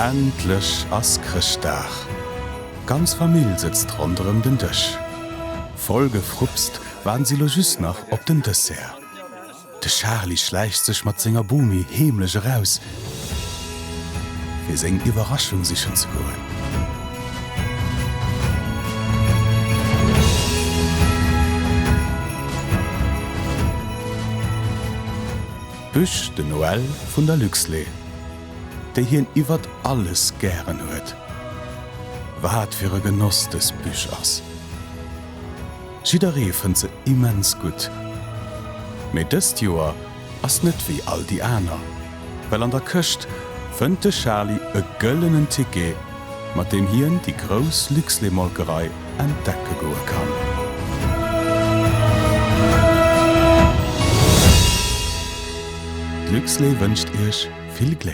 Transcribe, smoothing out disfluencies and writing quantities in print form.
Endlich as Christdach. Ganz Familie sitzt rund um den Tisch. Voll gefrupst waren sie lo just noch op den Dessert. De Charlie schleicht sich mat senger Bumi himmlisch raus. Wir singen Überraschung sicher zu goen. Büsch de Noël vun der Luxley, déi hien iwwer alles gern huet. Wat fir e Genoss des Büsch ass. Schideree fën se immens gut. Mei dëst Joer ass net wie all die Äner, well an der Këcht fënnt de Charlie e gëllenen Ticket, mat dem hien die Gros Luxley-Molkerei entdecke goe kann. Luxley wünscht euch viel Glück.